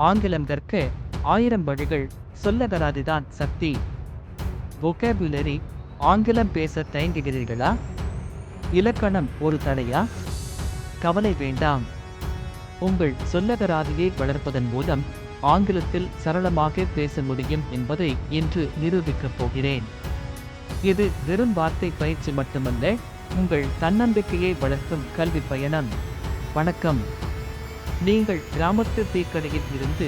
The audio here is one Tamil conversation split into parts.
ஆங்கிலம் கற்க 1000 வழிகள். சொல்லகராதிதான் சக்தி. vocabulary. ஆங்கிலம் பேச தயங்குகிறீர்களா? இலக்கணம் ஒரு தடையா? கவலை வேண்டாம். உங்கள் சொல்லகராதியை வளர்ப்பதன் மூலம் ஆங்கிலத்தில் சரளமாக பேச முடியும் என்பதை இன்று நிரூபிக்கப் போகிறேன். இது வெறும் வார்த்தை பயிற்சி மட்டுமல்ல, உங்கள் தன்னம்பிக்கையை வளர்க்கும் கல்வி பயணம். வணக்கம். நீங்கள் கிராமத்து டீக்கடையில் இருந்து,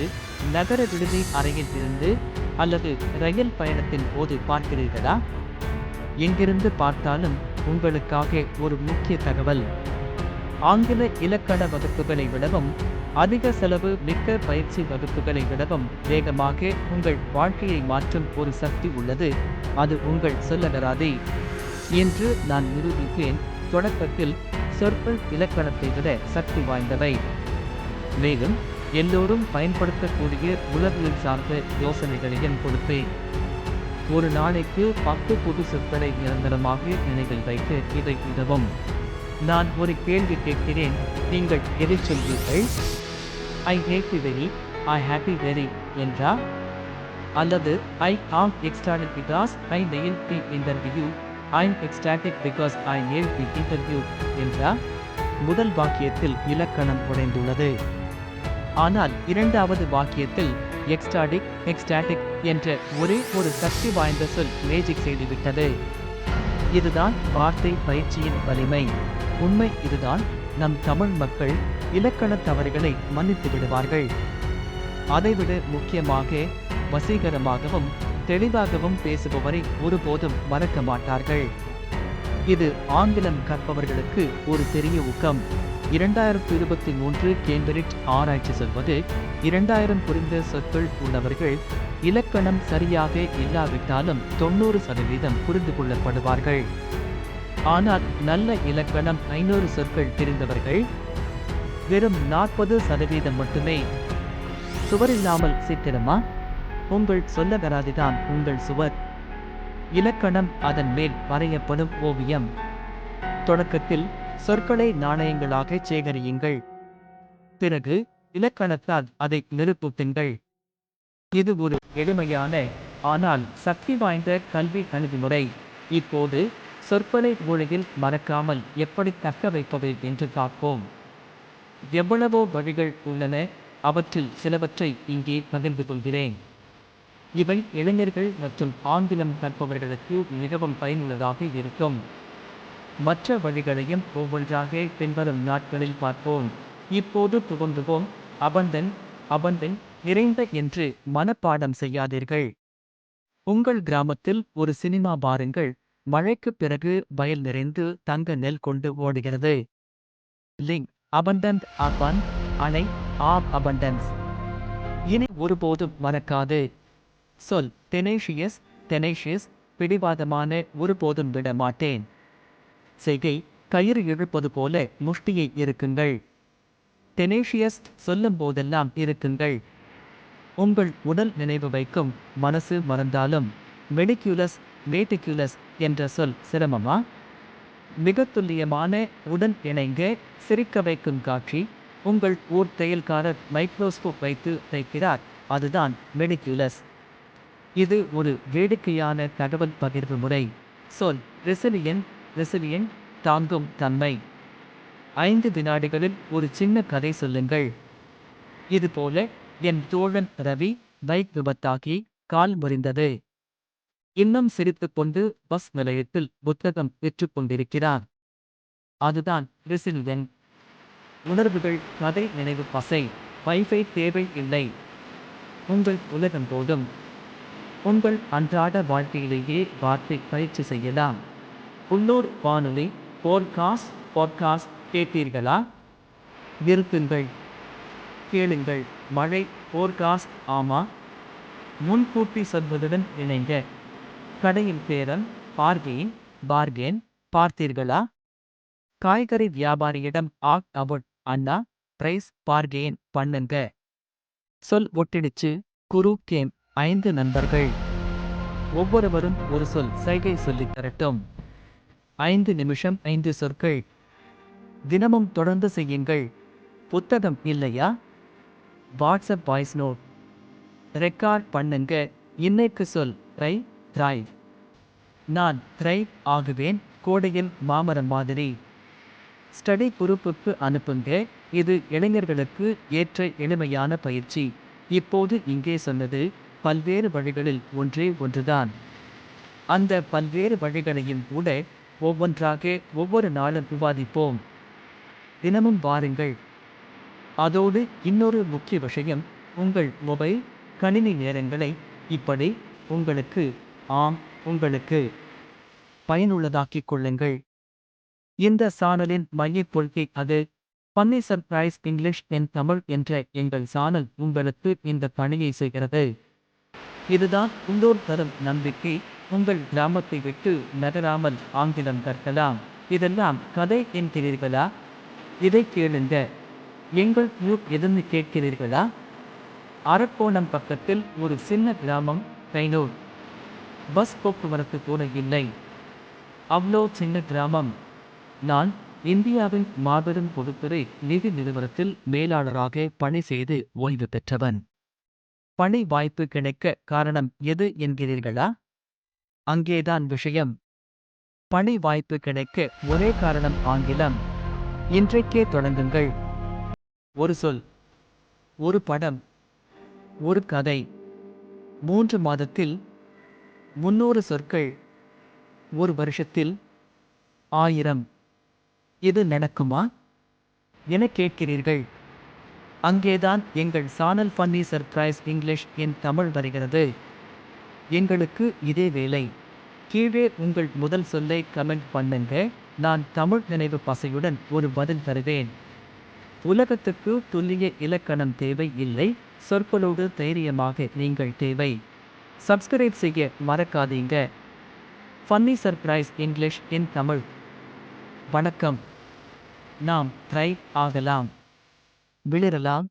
நகர விடுதி அறையில் இருந்து அல்லது ரயில் பயணத்தின் போது பார்க்கிறீர்களா? எங்கிருந்து பார்த்தாலும் உங்களுக்காக ஒரு முக்கிய தகவல். ஆங்கில இலக்கண வகுப்புகளை விடவும், அதிக செலவு மிக்க பயிற்சி வகுப்புகளை விடவும் வேகமாக உங்கள் வாழ்க்கையை மாற்றும் ஒரு சக்தி உள்ளது. அது உங்கள் சொல்லகராதி. என்று நான் நிரூபிப்பேன். தொடக்கத்தில் சொற்கள் இலக்கணத்தை விட சக்தி வாய்ந்தவை. மேலும் எல்லோரும் பயன்படுத்தக்கூடிய உளவியல் சார்ந்த யோசனைகளையும் கொடுப்பேன். ஒரு நாளைக்கு 10 புது சொற்களை நிரந்தரமாக நினைவில் வைக்க இதை உதவும். நான் ஒரு கேள்வி கேட்கிறேன், நீங்கள் எதை சொல்வீர்கள்? I happy very, I happy very என்றா? அல்லது I am ecstatic because I nail the interview, I am ecstatic because I nail the interview என்றா? முதல் வாக்கியத்தில் இலக்கணம் உடைந்துள்ளது. ஆனால் இரண்டாவது வாக்கியத்தில் எக்ஸ்டாடிக் என்ற ஒரே ஒரு சக்தி வாய்ந்த சொல் மேஜிக் செய்துவிட்டது. இதுதான் வார்த்தை பயிற்சியின் வலிமை. உண்மை இதுதான், நம் தமிழ் மக்கள் இலக்கண தவறுகளை மன்னித்து விடுவார்கள். அதைவிட முக்கியமாக வசீகரமாகவும் தெளிவாகவும் பேசுபவரை ஒருபோதும் மறக்க மாட்டார்கள். இது ஆங்கிலம் கற்பவர்களுக்கு ஒரு பெரிய ஊக்கம். 2023 கேம்பிரிட்ஜ் ஆராய்ச்சி சொல்வது, 2000 புரிந்த சொற்கள் உள்ளவர்கள் இலக்கணம் சரியாக இல்லாவிட்டாலும் 90% புரிந்து கொள்ளப்படுவார்கள். ஆனால் நல்ல இலக்கணம் 500 சொற்கள் தெரிந்தவர்கள் வெறும் 40% மட்டுமே. சுவரில்லாமல் சித்திரமா? உங்கள் சொல்லகராதிதான் உங்கள் சுவர். இலக்கணம் அதன் மேல் வரையப்படும் ஓவியம். தொடக்கத்தில் சொற்களை நாணயங்களாக சேகரியுங்கள். பிறகு இலக்கணத்தால் அதை நிரூபியுங்கள். இது ஒரு எளிமையான ஆனால் சக்தி வாய்ந்த கல்வி அணுகுமுறை. இப்போது சொற்களை மொழியில் மறக்காமல் எப்படி தக்க வைப்பது என்று பார்ப்போம். எவ்வளவோ வழிகள் உள்ளன. அவற்றில் சிலவற்றை இங்கே பகிர்ந்து கொள்கிறேன். இவை இளைஞர்கள் மற்றும் ஆங்கிலம் கற்பவர்களுக்கு மிகவும் பயனுள்ளதாக இருக்கும். மற்ற வழிகளையும் ஒவ்வொன்றாக பின்வரும் நாட்களில் பார்ப்போம். இப்போது துவங்குவோம். அபந்தன் நிறைந்த என்று மனப்பாடம் செய்யாதீர்கள். உங்கள் கிராமத்தில் ஒரு சினிமா பாருங்கள். மழைக்கு பிறகு வயல் நிறைந்து தங்க நெல் கொண்டு ஓடுகிறது. லிங்க் அபண்டன்ட் அபன் அணை ஆப் அபண்டன்ஸ். இனி ஒருபோதும் மறக்காது. சொல் டெனேஷியஸ் பிடிவாதமான, ஒருபோதும் விட மாட்டேன். செய்கை கயிறு இழுப்பது போல முஷ்டியை இருக்குங்கள். டெனேஷியஸ் சொல்லும் போதெல்லாம் இருக்குங்கள். உங்கள் உடல் நினைவு வைக்கும், மனசு மறந்தாலும். மெடிக்குலஸ் என்ற சொல் சிரமமா? மிக துல்லியமான உடன் இணைங்க சிரிக்க வைக்கும் காட்சி. உங்கள் ஊர் தையல்காரர் மைக்ரோஸ்கோப் வைத்து தைக்கிறார், அதுதான் மெடிக்குலஸ். இது ஒரு வேடிக்கையான தகவல் பகிர்வு முறை. சொல் ரெசிலியன்ட் தாங்கும் தன்மை. 5 வினாடிகளில் ஒரு சின்ன கதை சொல்லுங்கள். இதுபோல, என் தோழன் ரவி பைக் விபத்தாகி கால் முறிந்தது. இன்னும் சிரித்துக்கொண்டு பஸ் நிலையத்தில் புத்தகம் விற்றுக் கொண்டிருக்கிறார். அதுதான் ரெசிலியன்ட். உணர்வுகள், கதை, நினைவு பசை. வைஃபை தேவை இல்லை. உங்கள் உலகம் போதும். உங்கள் அன்றாட வாழ்க்கையிலேயே வார்த்தை பயிற்சி செய்யலாம். உள்ளூர் வானொலி பாட்காஸ்ட் கேட்டீர்களா? நிறுத்துங்கள், கேளுங்கள். மழை போர்காஸ்ட். ஆமா, முன்கூட்டி சொல்வதுடன் இணைங்க. கடையின் பேரம் பார்கெயின் பார்த்தீர்களா? காய்கறி வியாபாரியிடம் அபவுட் அண்ணா, பிரைஸ் பார்கெயின் பண்ணுங்க. சொல் ஒட்டிடுச்சு. குரு கேம் 5 நண்பர்கள். ஒவ்வொருவரும் ஒரு சொல் சைகை சொல்லித் தரட்டும். 5 நிமிஷம் 5 சொற்கள். தினமும் தொடர்ந்து செய்யுங்கள். புத்தகம் இல்லையா? வாட்ஸ்அப் வாய்ஸ் நோட் ரெக்கார்ட் பண்ணுங்க. இன்னைக்கு சொல் த்ரைவ். நான் த்ரைவ் ஆகுவேன். கோடையில் மாமரம் மாதிரி. ஸ்டடி குரூப்புக்கு அனுப்புங்க. இது இளைஞர்களுக்கு ஏற்ற எளிமையான பயிற்சி. இப்போது இங்கே சொன்னது பல்வேறு வழிகளில் ஒன்றே ஒன்றுதான். அந்த பல்வேறு வழிகளையும் கூட ஒவ்வொன்றாக ஒவ்வொரு நாளும் விவாதிப்போம். தினமும் வாருங்கள். அதோடு இன்னொரு முக்கிய விஷயம், உங்கள் மொபைல் கணினி நேரங்களை இப்படி உங்களுக்கு பயனுள்ளதாக்கிக் கொள்ளுங்கள். இந்த சானலின் மையக் கொள்கை அது. ஃபன்னி சர்ப்ரைஸ் இங்கிலீஷ் இன் தமிழ் என்ற எங்கள் சானல் உங்களுக்கு இந்த பணியை செய்கிறது. இதுதான் உள்ளூர் தரும் நம்பிக்கை. உங்கள் கிராமத்தை விட்டு நகராமல் ஆங்கிலம் கற்கலாம். இதெல்லாம் கதை என்கிறீர்களா? இதை கேளுங்க. எங்கள் ஊர் எதுன்னு கேட்கிறீர்களா? அரக்கோணம் பக்கத்தில் ஒரு சின்ன கிராமம், கைனூர். பஸ் போக்குவரத்து கூட இல்லை. அவ்வளோ சின்ன கிராமம். நான் இந்தியாவின் மாபெரும் பொதுத்துறை நிதி நிறுவனத்தில் மேலாளராக பணி செய்து ஓய்வு பெற்றவன். பணி வாய்ப்பு கிடைக்க காரணம் எது என்கிறீர்களா? அங்கேதான் விஷயம். பணி வாய்ப்பு கிடைக்க ஒரே காரணம் ஆங்கிலம். இன்றைக்கே தொடங்குங்கள். ஒரு சொல், ஒரு படம், ஒரு கதை. 3 மாதத்தில் 300 சொற்கள். ஒரு வருஷத்தில் 1000. இது நடக்குமா என கேட்கிறீர்கள். அங்கேதான் எங்கள் சானல் ஃபன்னி சர்ப்ரைஸ் இங்கிலீஷ் இன் தமிழ் வருகிறது. எங்களுக்கு இதே வேலை. கீழே உங்கள் முதல் சொல்லை கமெண்ட் பண்ணுங்க. நான் தமிழ் நினைவு பசையுடன் ஒரு பதில் தருவேன். உலகத்துக்கு துல்லிய இலக்கணம் தேவை இல்லை. சொற்களோடு தைரியமாக நீங்கள் தேவை. சப்ஸ்கிரைப் செய்ய மறக்காதீங்க. ஃபன்னி சர்ப்ரைஸ் இங்கிலீஷ் இன் தமிழ். வணக்கம். நாம் த்ரைவ் ஆகலாம், விளிரலாம்,